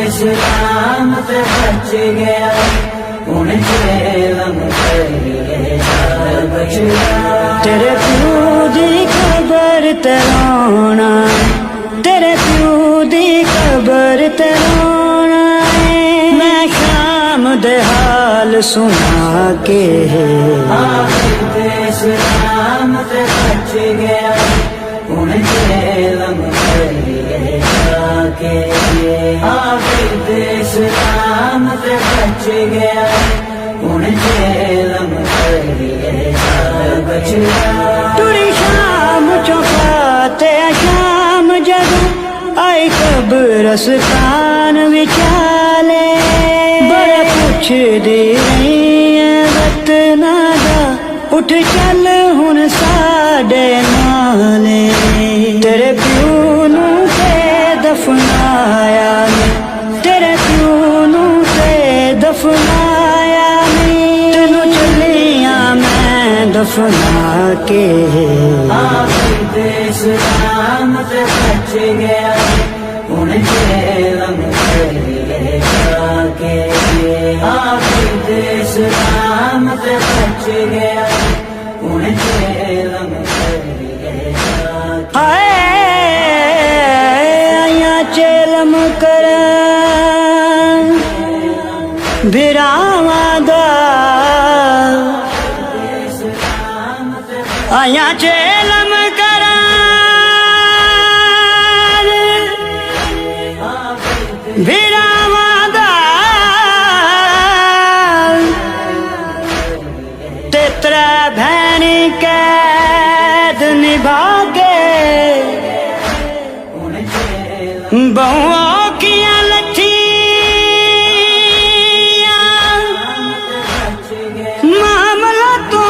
इस्लाम ते बच गया हुण जेलम करिए बच गया। तेरे प्यो दी खबर ते रोना, तेरे प्यो दी खबर ते रोना, मैं शाम दे हाल सुना के इस्लाम ते बच गया हुण जेलम करिए जाके। इस्लाम ते बच गया हुण जेलम करिए बच गया। टुरी शाम चौकाते शाम जदों आई कब्रिस्तान विचाले, बड़ा पुछदी रही है वतना दा, उठ चल हुण साडे नाले। तेरे प्यो नू ते दफनाया ने, तेरे प्यो नू ते दफनाया ने, तेनू चलिया मैं दफना के। इस्लाम ते बच गया हुण जेलम करिए जाके। इस्लाम ते बच गया हुण जेलम करिए जाके। आया चेलम कर बिरावां दा, आया चेलम कर बिरावां दा, ते त्रै भैनी कैद निभा के, बहुओं किया लठियां मामला तो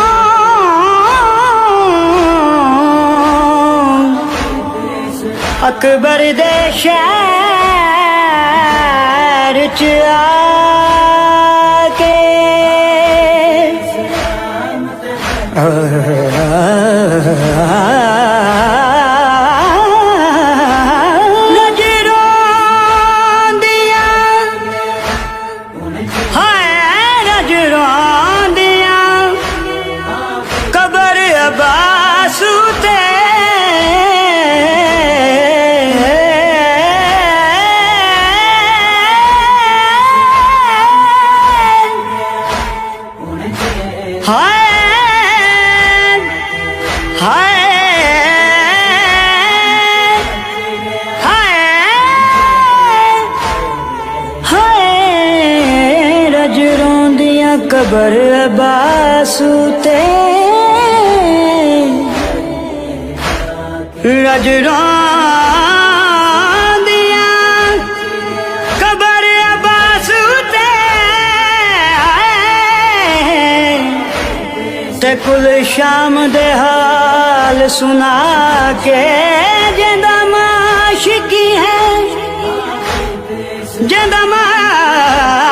अकबर दे शहर च आके। कबर अब्बास ते हाय हाय हाय हाय, रज रोंदियां कबर अब्बास ते, रज रोंदियां कबर अब्बास ते कुल शाम दे हाल सुना के। जिंदा माशिकी है, जिंदा माशिकी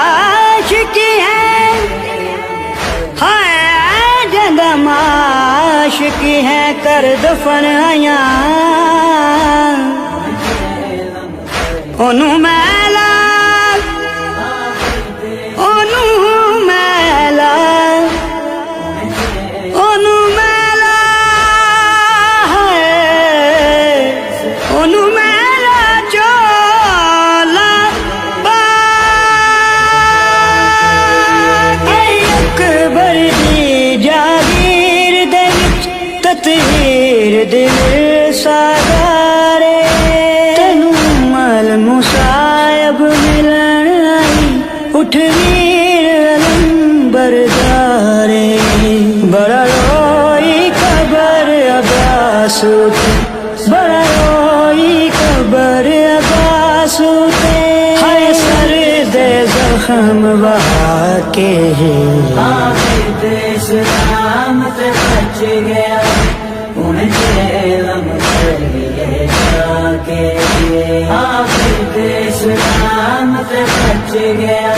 है, हाय जिंदा माशिकी है, कर दफन आया ओनू मैला, ओनू मैला, ओनू मैला है, ओनू मैला चोला अकबर दी जागीर दे विच ततहीर दिल सागारे, तेनू मल मुसायब मिलन आई, उठ वीर अलंबरदारे। बड़ा रोई कबर अब्बास ते, बड़ा रोई कबर अब्बास ते, हाय सर दे जख्म बहा के। इस्लाम ते बच गया हुण जेलम करिए जाके। इस्लाम ते बच गया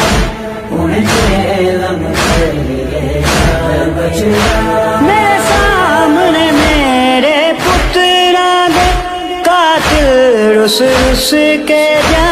हुण जेलम करिए बच गया। मेरे सामने मेरे पुत्रा दे कातिल रुस रुस के जा